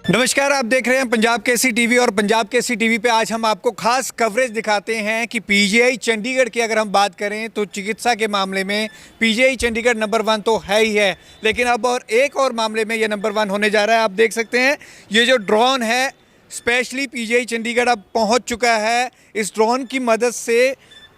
नमस्कार, आप देख रहे हैं पंजाब केसरी टीवी और पंजाब केसरी टीवी पे आज हम आपको खास कवरेज दिखाते हैं कि पीजीआई चंडीगढ़ की अगर हम बात करें तो चिकित्सा के मामले में पीजीआई चंडीगढ़ नंबर 1 तो है ही है, लेकिन अब एक और मामले में ये नंबर 1 होने जा रहा है। आप देख सकते हैं ये जो ड्रोन है स्पेशली पीजीआई चंडीगढ़ अब पहुँच चुका है। इस ड्रोन की मदद से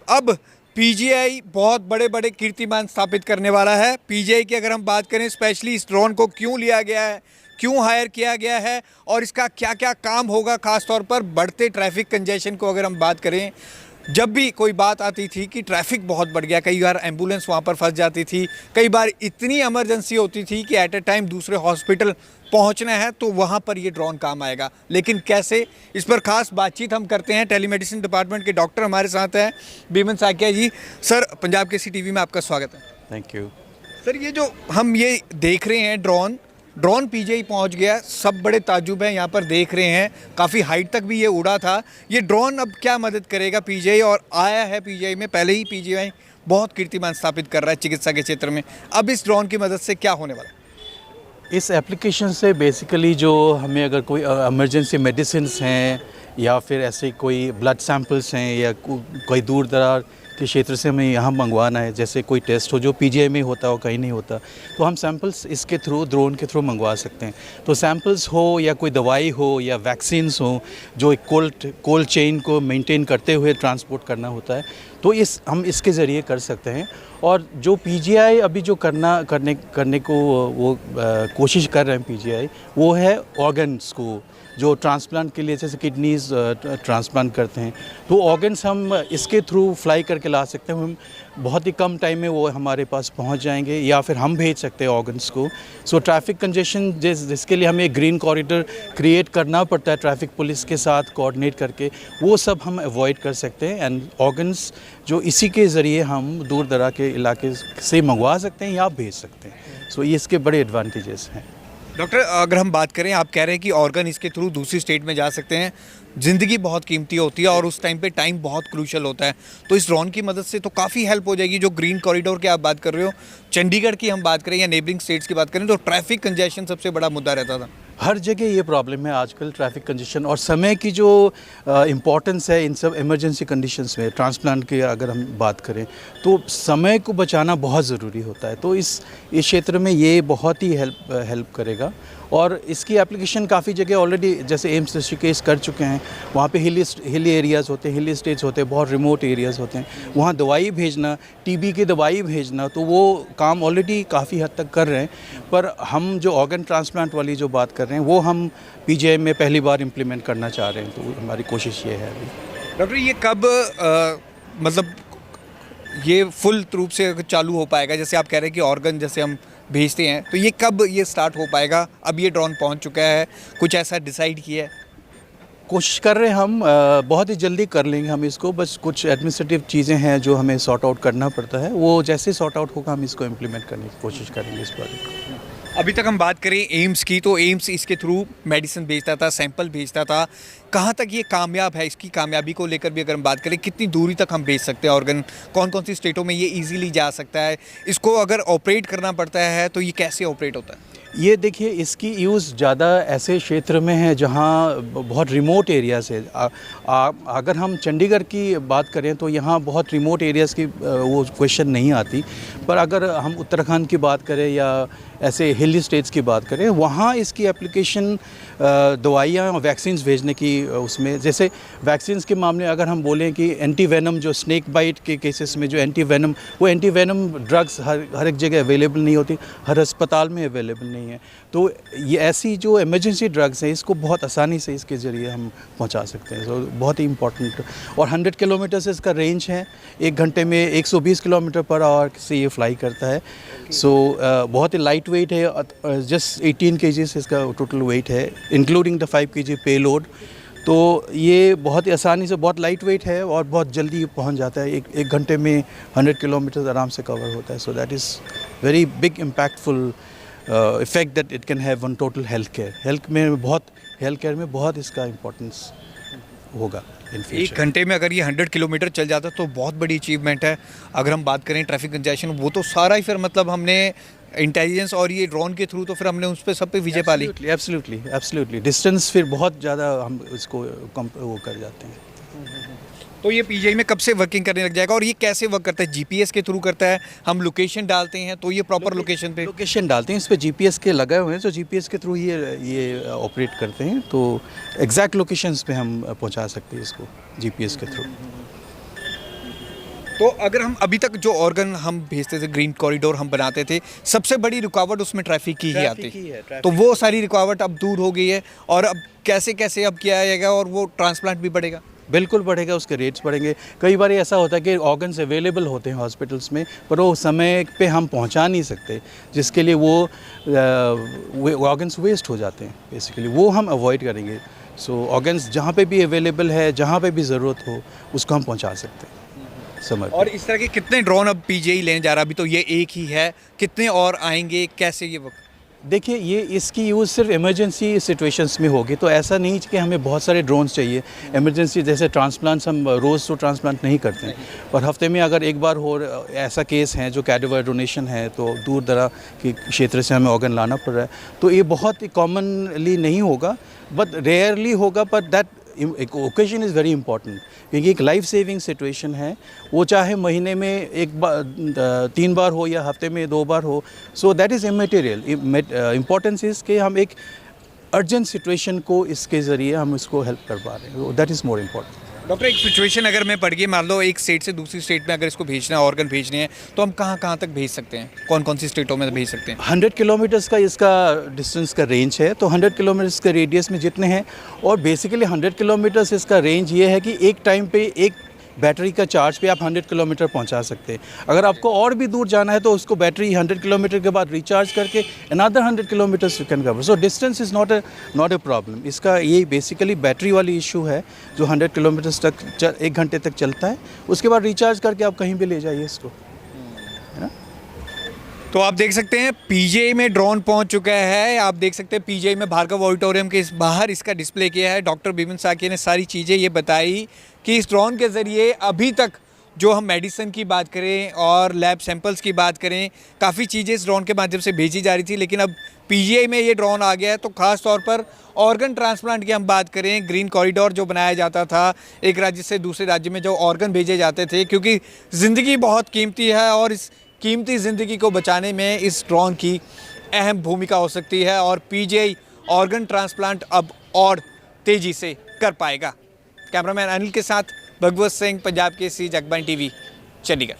अब पीजीआई बहुत बड़े बड़े कीर्तिमान स्थापित करने वाला है। पीजीआई की अगर हम बात करें स्पेशली इस ड्रोन को क्यों लिया गया है, क्यों हायर किया गया है और इसका क्या क्या काम होगा, ख़ास तौर पर बढ़ते ट्रैफिक कंजेशन को अगर हम बात करें। जब भी कोई बात आती थी कि ट्रैफिक बहुत बढ़ गया, कई बार एम्बुलेंस वहाँ पर फंस जाती थी, कई बार इतनी इमरजेंसी होती थी कि एट ए टाइम दूसरे हॉस्पिटल पहुँचना है तो वहाँ पर ये ड्रोन काम आएगा। लेकिन कैसे, इस पर खास बातचीत हम करते हैं। टेलीमेडिसिन डिपार्टमेंट के डॉक्टर हमारे साथ हैं, बीमन साकिया जी। सर, पंजाब केसरी टीवी में आपका स्वागत है। थैंक यू सर, ये जो हम ये देख रहे हैं ड्रोन पीजीआई पहुंच गया, सब बड़े ताजुब हैं यहाँ पर देख रहे हैं, काफ़ी हाइट तक भी ये उड़ा था। ये ड्रोन अब क्या मदद करेगा पीजीआई, और आया है पीजीआई में, पहले ही पीजीआई बहुत कीर्तिमान स्थापित कर रहा है चिकित्सा के क्षेत्र में। अब इस ड्रोन की मदद से क्या होने वाला है? इस एप्लीकेशन से बेसिकली जो हमें अगर कोई इमरजेंसी मेडिसिन हैं या फिर ऐसे कोई ब्लड सैंपल्स हैं या कोई दूर दराज के क्षेत्र से हमें यहाँ मंगवाना है, जैसे कोई टेस्ट हो जो पीजीआई में होता हो कहीं नहीं होता, तो हम सैंपल्स इसके थ्रू ड्रोन के थ्रू मंगवा सकते हैं। तो सैंपल्स हो या कोई दवाई हो या वैक्सीन्स हो जो एक कोल्ड चेन को मेंटेन करते हुए ट्रांसपोर्ट करना होता है, तो हम इसके ज़रिए कर सकते हैं। और जो पीजीआई अभी जो करने को वो कोशिश कर रहे हैं पीजीआई, वो है ऑर्गन्स को जो ट्रांसप्लांट के लिए, जैसे किडनीज ट्रांसप्लांट करते हैं, तो ऑर्गन्स हम इसके थ्रू फ्लाई करके ला सकते हैं। हम बहुत ही कम टाइम में वो हमारे पास पहुंच जाएंगे या फिर हम भेज सकते हैं ऑर्गन्स को। सो ट्रैफिक कंजेशन जिसके लिए हमें ग्रीन कॉरिडोर क्रिएट करना पड़ता है ट्रैफिक पुलिस के साथ कोऑर्डिनेट करके, वो सब हम अवॉइड कर सकते हैं। एंड ऑर्गन्स जो इसी के ज़रिए हम दूर दराज के इलाके से मंगवा सकते हैं या भेज सकते हैं। सो ये इसके बड़े एडवांटेजेस हैं। डॉक्टर, अगर हम बात करें, आप कह रहे हैं कि ऑर्गन इसके थ्रू दूसरी स्टेट में जा सकते हैं। ज़िंदगी बहुत कीमती होती है और उस टाइम पे टाइम बहुत क्रूशल होता है, तो इस ड्रोन की मदद से तो काफ़ी हेल्प हो जाएगी। जो ग्रीन कॉरिडोर की आप बात कर रहे हो, चंडीगढ़ की हम बात करें या नेबरिंग स्टेट्स की बात करें, तो ट्रैफिक कंजेशन सबसे बड़ा मुद्दा रहता था। हर जगह ये प्रॉब्लम है आजकल, ट्रैफिक कंजेशन और समय की जो इम्पोर्टेंस है इन सब इमरजेंसी कंडीशंस में। ट्रांसप्लांट की अगर हम बात करें तो समय को बचाना बहुत ज़रूरी होता है, तो इस क्षेत्र में ये बहुत ही हेल्प करेगा। और इसकी एप्लीकेशन काफ़ी जगह ऑलरेडी, जैसे एम्स ऋषिकेश कर चुके हैं। वहाँ पे हिली एरियाज़ होते हैं, हिली स्टेट्स होते हैं, बहुत रिमोट एरियाज़ होते हैं, वहाँ दवाई भेजना, टीबी की दवाई भेजना, तो वो काम ऑलरेडी काफ़ी हद तक कर रहे हैं। पर हम जो ऑर्गन ट्रांसप्लांट वाली जो बात कर रहे हैं वो हम पीजीआई में पहली बार इम्प्लीमेंट करना चाह रहे हैं, तो हमारी कोशिश ये है अभी। डॉक्टर, ये कब मतलब ये फुल रूप से चालू हो पाएगा? जैसे आप कह रहे हैं कि ऑर्गन जैसे हम भेजते हैं, तो ये कब ये स्टार्ट हो पाएगा? अब ये ड्रोन पहुंच चुका है, कुछ ऐसा डिसाइड किया है? कोशिश कर रहे हैं हम, बहुत ही जल्दी कर लेंगे हम इसको। बस कुछ एडमिनिस्ट्रेटिव चीज़ें हैं जो हमें सॉर्ट आउट करना पड़ता है, वो जैसे सॉर्ट आउट होगा हम इसको इम्प्लीमेंट करने की कोशिश करेंगे इस प्रोजेक्ट को। अभी तक हम बात करें एम्स की, तो एम्स इसके थ्रू मेडिसिन भेजता था, सैंपल भेजता था। कहाँ तक ये कामयाब है? इसकी कामयाबी को लेकर भी अगर हम बात करें, कितनी दूरी तक हम भेज सकते हैं ऑर्गन, कौन कौन सी स्टेटों में ये इजीली जा सकता है? इसको अगर ऑपरेट करना पड़ता है तो ये कैसे ऑपरेट होता है? ये देखिए, इसकी यूज़ ज़्यादा ऐसे क्षेत्र में है जहाँ बहुत रिमोट एरियाज़ है। अगर हम चंडीगढ़ की बात करें तो यहाँ बहुत रिमोट एरियाज़ की वो क्वेश्चन नहीं आती। पर अगर हम उत्तराखंड की बात करें या ऐसे हिली स्टेट्स की बात करें, वहाँ इसकी एप्लीकेशन दवाइयाँ वैक्सीन्स भेजने की, उसमें जैसे वैक्सीन्स के मामले अगर हम बोलें कि एंटी वेनम, जो स्नेक बाइट के केसेस में जो एंटी वेनम ड्रग्स हर एक जगह अवेलेबल नहीं होती, हर अस्पताल में अवेलेबल नहीं है। तो ये ऐसी जो इमरजेंसी ड्रग्स हैं इसको बहुत आसानी से इसके ज़रिए हम पहुंचा सकते हैं। तो बहुत ही इम्पोर्टेंट। और 100 किलोमीटर से इसका रेंज है, 1 घंटे में 120 किलोमीटर पर आवर से ये फ्लाई करता है। सो बहुत ही लाइट वेट है, जस्ट 18 kg इसका टोटल वेट है, इंक्लूडिंग द 5 kg पे लोड। तो ये बहुत ही आसानी से, बहुत लाइट वेट है और बहुत जल्दी पहुंच जाता है। एक घंटे में 100 किलोमीटर आराम से कवर होता है। So that is very big impactful effect that it can have on total health care में बहुत इसका इम्पोर्टेंस होगा। 1 घंटे में अगर ये 100 किलोमीटर चल जाता तो बहुत बड़ी अचीवमेंट है। अगर हम बात करें ट्रैफिक कंजेशन, वो तो सारा ही फिर मतलब हमने इंटेलिजेंस और ये ड्रोन के थ्रू तो फिर हमने उस पर सब पे विजय पा ली। एब्सोल्युटली एब्सोल्युटली डिस्टेंस फिर बहुत ज़्यादा हम इसको वो कर जाते हैं। तो ये पीजीआई में कब से वर्किंग करने लग जाएगा और ये कैसे वर्क करता है? जीपीएस के थ्रू करता है, हम लोकेशन डालते हैं तो ये प्रॉपर लोकेशन पे लोकेशन डालते हैं, इस पे जीपीएस के लगे हुए हैं, तो जीपीएस के थ्रू ये ऑपरेट करते हैं, तो एग्जैक्ट लोकेशंस पे हम पहुंचा सकते हैं इसको जीपीएस के थ्रू। तो अगर हम अभी तक जो ऑर्गन हम भेजते थे, ग्रीन कॉरिडोर हम बनाते थे, सबसे बड़ी रुकावट उसमें ट्रैफिक की ही आती है, तो वो सारी रुकावट अब दूर हो गई है और अब कैसे कैसे अब किया जाएगा और वो ट्रांसप्लांट भी बढ़ेगा? बिल्कुल बढ़ेगा, उसके रेट्स बढ़ेंगे। कई बार ऐसा होता है कि ऑर्गन्स अवेलेबल होते हैं हॉस्पिटल्स में, पर वो समय पे हम पहुंचा नहीं सकते, जिसके लिए वो ऑर्गन्स वेस्ट हो जाते हैं बेसिकली, वो हम अवॉइड करेंगे। सो ऑर्गन्स जहाँ पे भी अवेलेबल है, जहाँ पे भी ज़रूरत हो, उसको हम पहुंचा सकते हैं समय पे। और इस तरह के कितने ड्रोन अब पीजीआई लेने जा रहा है? अभी तो ये एक ही है, कितने और आएंगे, कैसे ये वक्त? देखिए, ये इसकी यूज़ सिर्फ इमरजेंसी सिचुएशंस में होगी, तो ऐसा नहीं कि हमें बहुत सारे ड्रोन्स चाहिए। इमरजेंसी जैसे ट्रांसप्लांट्स हम रोज़ तो ट्रांसप्लांट नहीं करते हैं, पर हफ्ते में अगर एक बार हो ऐसा केस है जो कैडेवर डोनेशन है, तो दूर दराज के क्षेत्र से हमें ऑर्गन लाना पड़ रहा है, तो ये बहुत ही कॉमनली नहीं होगा, बट रेयरली होगा, पर that occasion is very important, क्योंकि एक लाइफ सेविंग सिचुएशन है, वो चाहे महीने में एक बार 3 बार हो या हफ्ते में 2 बार हो, so that is इमैटेरियल। Importance is कि हम एक अर्जेंट सिचुएशन को इसके ज़रिए हम इसको हेल्प कर पा रहे हैं, that is more important. Doctor, एक सिचुएशन अगर मैं पड़ गई, मान लो एक स्टेट से दूसरी स्टेट में अगर इसको भेजना है, ऑर्गन भेजने हैं, तो हम कहाँ कहाँ तक भेज सकते हैं? कौन कौन सी स्टेटों में भेज सकते हैं? 100 किलोमीटर्स का इसका डिस्टेंस का रेंज है, तो 100 किलोमीटर्स के रेडियस में जितने हैं, और बेसिकली 100 किलोमीटर्स इसका रेंज ये है कि एक टाइम पे एक बैटरी का चार्ज पे आप 100 किलोमीटर पहुंचा सकते हैं। अगर आपको और भी दूर जाना है तो उसको बैटरी 100 किलोमीटर के बाद रिचार्ज करके another 100 kilometres you can cover. So distance is not a problem. इसका ये बेसिकली बैटरी वाली इशू है, जो 100 किलोमीटर्स तक 1 घंटे तक चलता है, उसके बाद रिचार्ज करके आप कहीं भी ले जाइए इसको, है ना। तो आप देख सकते हैं पीजीआई में ड्रोन पहुंच चुका है। आप देख सकते हैं पीजीआई में भार्गव ऑडिटोरियम के इस बाहर इसका डिस्प्ले किया है। डॉक्टर बिपिन साकिया ने सारी चीज़ें ये बताई कि इस ड्रोन के ज़रिए अभी तक जो हम मेडिसिन की बात करें और लैब सैंपल्स की बात करें, काफ़ी चीज़ें इस ड्रोन के माध्यम से भेजी जा रही थी, लेकिन अब पीजीआई में ये ड्रोन आ गया है, तो ख़ास तौर पर ऑर्गन ट्रांसप्लांट की हम बात करें, ग्रीन कॉरिडोर जो बनाया जाता था, एक राज्य से दूसरे राज्य में जो ऑर्गन भेजे जाते थे, क्योंकि ज़िंदगी बहुत कीमती है और इस कीमती ज़िंदगी को बचाने में इस ड्रोन की अहम भूमिका हो सकती है और पीजीआई ऑर्गन ट्रांसप्लांट अब और तेज़ी से कर पाएगा। कैमरामैन अनिल के साथ भगवत सिंह, पंजाब केसरी, जगबानी टीवी, चंडीगढ़।